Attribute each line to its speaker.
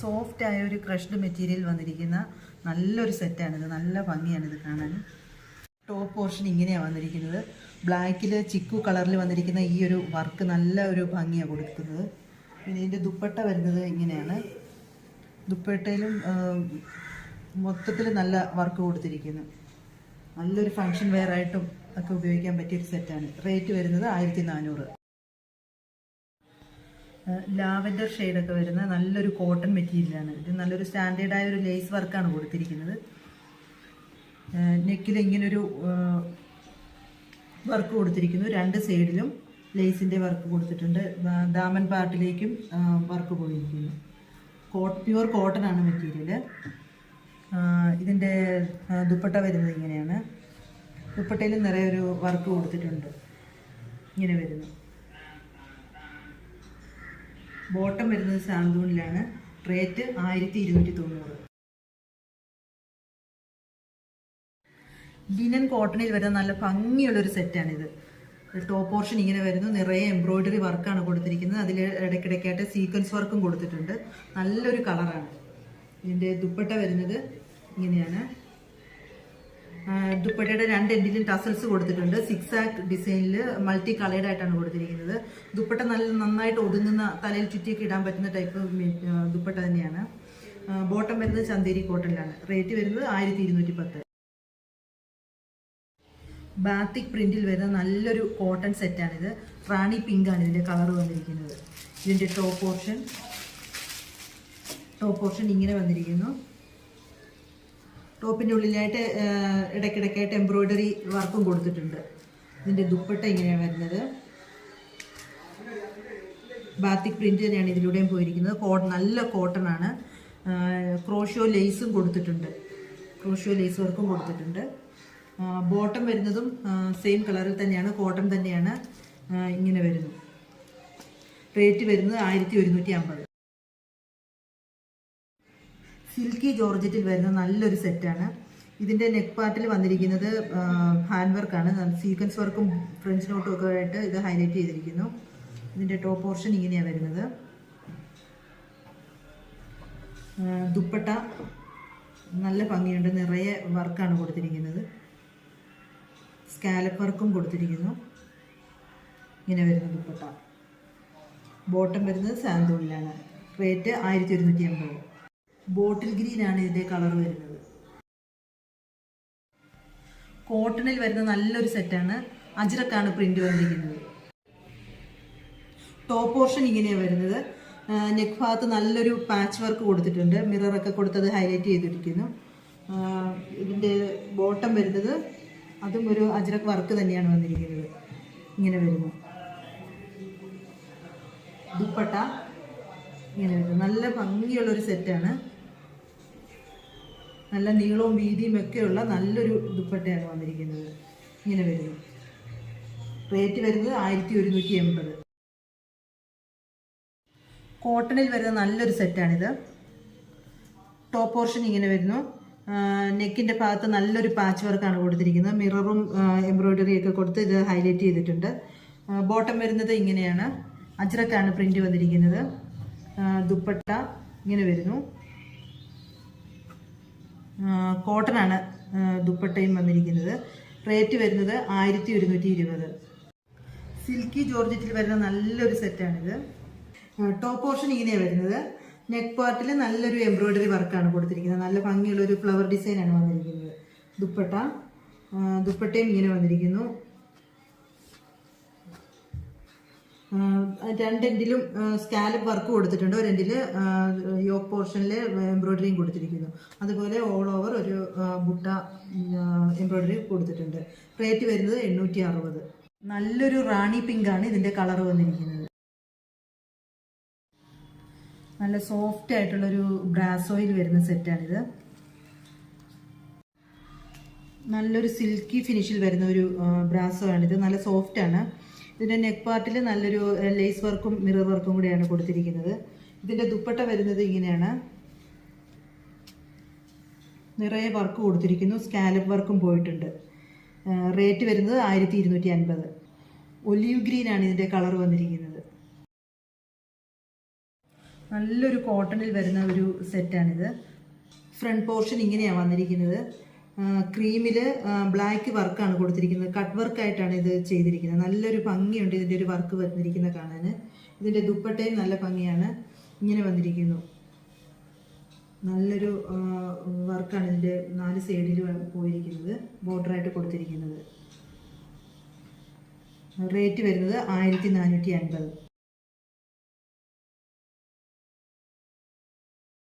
Speaker 1: Soft ആയ ഒരു crushed material വന്നിരിക്കുന്ന നല്ലൊരു സെറ്റാണിത്. നല്ല ഭംഗിയാണിത് കാണാൻ. ടോപ്പ് പോർഷൻ ഇങ്ങനെയാണ് വന്നിരിക്കുന്നത്. ബ്ലാക്കിൽ ചിക്കു കളറിൽ വന്നിരിക്കുന്ന ഈ ഒരു വർക്ക് നല്ല ഒരു ഭംഗിയാണ് കൊടുക്കുന്നത്. പിന്നെ ഇതിൻ്റെ ദുപ്പട്ട വരുന്നത് ഇങ്ങനെയാണ്. ദുപ്പട്ടയിലും മൊത്തത്തിൽ നല്ല വർക്ക് കൊടുത്തിരിക്കുന്നു. നല്ലൊരു ഫങ്ഷൻ വെയർ ആയിട്ടും ഒക്കെ ഉപയോഗിക്കാൻ പറ്റിയൊരു സെറ്റാണ്. റേറ്റ് വരുന്നത് 1400. ലാവൻഡർ ഷെയ്ഡൊക്കെ വരുന്ന നല്ലൊരു കോട്ടൺ മെറ്റീരിയലാണ്. ഇത് നല്ലൊരു സ്റ്റാൻഡേർഡായ ഒരു ലേസ് വർക്കാണ് കൊടുത്തിരിക്കുന്നത്. നെക്കിൽ ഇങ്ങനൊരു വർക്ക് കൊടുത്തിരിക്കുന്നു. രണ്ട് സൈഡിലും ലേസിൻ്റെ വർക്ക് കൊടുത്തിട്ടുണ്ട്. ദാമൻ പാർട്ടിലേക്കും വർക്ക് പോയിരിക്കുന്നു. പ്യുവർ കോട്ടൺ ആണ് മെറ്റീരിയൽ. ഇതിൻ്റെ ദുപ്പട്ട വരുന്നത് ഇങ്ങനെയാണ്. ദുപ്പട്ടയിൽ നിറയെ ഒരു വർക്ക് കൊടുത്തിട്ടുണ്ട്. ഇങ്ങനെ വരുന്നു. ബോട്ടം വരുന്നത് സാന്തൂണിലാണ്. റേറ്റ് 1290. ലിനൻ കോട്ടണിൽ വരുന്ന നല്ല ഭംഗിയുള്ളൊരു സെറ്റാണിത്. ടോപ്പ് പോർഷൻ ഇങ്ങനെ വരുന്നു. നിറയെ എംബ്രോയിഡറി വർക്കാണ് കൊടുത്തിരിക്കുന്നത്. അതിൽ ഇടയ്ക്കിടയ്ക്കായിട്ട് സീക്വൻസ് വർക്കും കൊടുത്തിട്ടുണ്ട്. നല്ലൊരു കളറാണ്. ഇതിൻ്റെ ദുപ്പട്ട വരുന്നത് ഇങ്ങനെയാണ്. ദുപ്പട്ടയുടെ രണ്ട് എൻഡിലും ടസൽസ് കൊടുത്തിട്ടുണ്ട്. സിക്സ് ആക്ക് ഡിസൈനിൽ മൾട്ടി കളേർഡ് ആയിട്ടാണ് കൊടുത്തിരിക്കുന്നത്. ദുപ്പട്ട നന്നായിട്ട് ഒതുങ്ങുന്ന, തലയിൽ ചുറ്റിയൊക്കെ ഇടാൻ പറ്റുന്ന ടൈപ്പ് ദുപ്പട്ട തന്നെയാണ്. ബോട്ടം വരുന്നത് ചന്തേരി കോട്ടണിലാണ്. റേറ്റ് വരുന്നത് 1210. ബാത്തിക് പ്രിന്റിൽ വരുന്ന നല്ലൊരു കോട്ടൺ സെറ്റാണിത്. റാണി പിങ്ക് ആണ് ഇതിൻ്റെ കളർ വന്നിരിക്കുന്നത്. ഇതിൻ്റെ ടോപ്പ് പോർഷൻ ഇങ്ങനെ വന്നിരിക്കുന്നു. ടോപ്പിൻ്റെ ഉള്ളിലായിട്ട് ഇടയ്ക്കിടയ്ക്കായിട്ട് എംബ്രോയിഡറി വർക്കും കൊടുത്തിട്ടുണ്ട്. ഇതിൻ്റെ ദുപ്പട്ട ഇങ്ങനെയാണ് വരുന്നത്. ബാത്തിക് പ്രിന്റ് തന്നെയാണ് ഇതിലൂടെയും പോയിരിക്കുന്നത്. നല്ല കോട്ടൺ ആണ്. ക്രോഷ്യോ ലേസും കൊടുത്തിട്ടുണ്ട്. ക്രോഷ്യോ ലേസ് വർക്കും കൊടുത്തിട്ടുണ്ട്. ബോട്ടം വരുന്നതും സെയിം കളറിൽ തന്നെയാണ്. കോട്ടൺ തന്നെയാണ്. ഇങ്ങനെ വരുന്നു. റേറ്റ് വരുന്നത് 1150. സിൽക്കി ജോർജറ്റിൽ വരുന്ന നല്ലൊരു സെറ്റാണ്. ഇതിൻ്റെ നെക്ക് പാർട്ടിൽ വന്നിരിക്കുന്നത് ഹാൻഡ് വർക്കാണ്. സീക്വൻസ് വർക്കും ഫ്രഞ്ച് നോട്ടും ഒക്കെ ആയിട്ട് ഇത് ഹൈലൈറ്റ് ചെയ്തിരിക്കുന്നു. ഇതിൻ്റെ ടോപ്പ് പോർഷൻ ഇങ്ങനെയാണ് വരുന്നത്. ദുപ്പട്ട നല്ല ഭംഗിയുണ്ട്. നിറയെ വർക്കാണ് കൊടുത്തിരിക്കുന്നത്. സ്കാലപ്പ് വർക്കും കൊടുത്തിരിക്കുന്നു. ഇങ്ങനെ വരുന്ന ദുപ്പട്ട. ബോട്ടം വരുന്നത് സാന്തൂണിലാണ്. റേറ്റ് 1150. ബോട്ടിൽ ഗ്രീൻ ആണ് ഇതിൻ്റെ കളർ വരുന്നത്. കോട്ടണിൽ വരുന്ന നല്ലൊരു സെറ്റാണ്. അജ്രക്കാണ് പ്രിന്റ് വന്നിരിക്കുന്നത്. ടോപ്പ് പോർഷൻ ഇങ്ങനെയാണ് വരുന്നത്. നെക്ക് ഭാഗത്ത് നല്ലൊരു പാച്ച് വർക്ക് കൊടുത്തിട്ടുണ്ട്. മിററൊക്കെ കൊടുത്തത് ഹൈലൈറ്റ് ചെയ്തിരിക്കുന്നു. ഇതിൻ്റെ ബോട്ടം വരുന്നത് അതും ഒരു അജ്രക് വർക്ക് തന്നെയാണ് വന്നിരിക്കുന്നത്. ഇങ്ങനെ വരുന്നു. ദുപ്പട്ട ഇങ്ങനെ വരുന്നു. നല്ല ഭംഗിയുള്ളൊരു സെറ്റാണ്. നല്ല നീളവും വീതിയും ഒക്കെയുള്ള നല്ലൊരു ദുപ്പട്ടയാണ് വന്നിരിക്കുന്നത്. ഇങ്ങനെ വരുന്നു. റേറ്റ് വരുന്നത് 1180. കോട്ടണിൽ വരുന്ന നല്ലൊരു സെറ്റാണിത്. ടോപ്പ് പോർഷൻ ഇങ്ങനെ വരുന്നു. നെക്കിൻ്റെ ഭാഗത്ത് നല്ലൊരു പാച്ച് വർക്കാണ് കൊടുത്തിരിക്കുന്നത്. മിററും എംബ്രോയിഡറി ഒക്കെ കൊടുത്ത് ഇത് ഹൈലൈറ്റ് ചെയ്തിട്ടുണ്ട്. ബോട്ടം വരുന്നത് ഇങ്ങനെയാണ്. അജ്രക്കാണ് പ്രിന്റ് വന്നിരിക്കുന്നത്. ദുപ്പട്ട ഇങ്ങനെ വരുന്നു. കോട്ടൺ ആണ് ദുപ്പട്ടയും വന്നിരിക്കുന്നത്. റേറ്റ് വരുന്നത് 1120. സിൽക്കി ജോർജറ്റിൽ വരുന്ന നല്ലൊരു സെറ്റാണിത്. ടോപ്പ് പോർഷൻ ഇങ്ങനെയാണ് വരുന്നത്. നെക്ക് പാർട്ടിൽ നല്ലൊരു എംബ്രോയിഡറി വർക്കാണ് കൊടുത്തിരിക്കുന്നത്. നല്ല ഭംഗിയുള്ളൊരു ഫ്ലവർ ഡിസൈനാണ് വന്നിരിക്കുന്നത്. ദുപ്പട്ടയും ഇങ്ങനെ വന്നിരിക്കുന്നു. രണ്ടെൻഡിലും സ്കാലപ്പ് വർക്ക് കൊടുത്തിട്ടുണ്ട്. ഒരെൻഡിൽ യോക്ക് പോർഷനിൽ എംബ്രോയിഡറിയും കൊടുത്തിരിക്കുന്നു. അതുപോലെ ഓൾ ഓവർ ഒരു ബുട്ട എംബ്രോയിഡറി കൊടുത്തിട്ടുണ്ട്. റേറ്റ് വരുന്നത് 860. നല്ലൊരു റാണി പിങ്ക് ആണ് ഇതിൻ്റെ കളർ വന്നിരിക്കുന്നത്. നല്ല സോഫ്റ്റ് ആയിട്ടുള്ളൊരു ബ്രാസോയിൽ വരുന്ന സെറ്റാണിത്. നല്ലൊരു സിൽക്കി ഫിനിഷിൽ വരുന്ന ഒരു ബ്രാസോ ആണിത്. നല്ല സോഫ്റ്റ് ആണ്. ഇതിൻ്റെ നെക്ക് പാർട്ടിൽ നല്ലൊരു ലേസ് വർക്കും മിറർ വർക്കും കൂടെയാണ് കൊടുത്തിരിക്കുന്നത്. ഇതിൻ്റെ ദുപ്പട്ട വരുന്നത് ഇങ്ങനെയാണ്. നിറയെ വർക്ക് കൊടുത്തിരിക്കുന്നു. സ്കാലപ്പ് വർക്കും പോയിട്ടുണ്ട്. റേറ്റ് വരുന്നത് 1250. ഒലീവ് ഗ്രീൻ ആണ് ഇതിൻ്റെ കളർ വന്നിരിക്കുന്നത്. നല്ലൊരു കോട്ടണിൽ വരുന്ന ഒരു സെറ്റാണിത്. ഫ്രണ്ട് പോർഷൻ ഇങ്ങനെയാണ് വന്നിരിക്കുന്നത്. ക്രീമിൽ ബ്ലാക്ക് വർക്കാണ് കൊടുത്തിരിക്കുന്നത്. കട്ട് വർക്കായിട്ടാണ് ഇത് ചെയ്തിരിക്കുന്നത്. നല്ലൊരു ഭംഗിയുണ്ട് ഇതിൻ്റെ ഒരു വർക്ക് വന്നിരിക്കുന്ന കാണാൻ. ഇതിൻ്റെ ദുപ്പട്ടയും നല്ല ഭംഗിയാണ്. ഇങ്ങനെ വന്നിരിക്കുന്നു. നല്ലൊരു വർക്കാണ് ഇതിൻ്റെ 4 സൈഡിൽ പോയിരിക്കുന്നത്, ബോർഡറായിട്ട് കൊടുത്തിരിക്കുന്നത്. റേറ്റ് വരുന്നത് 1450.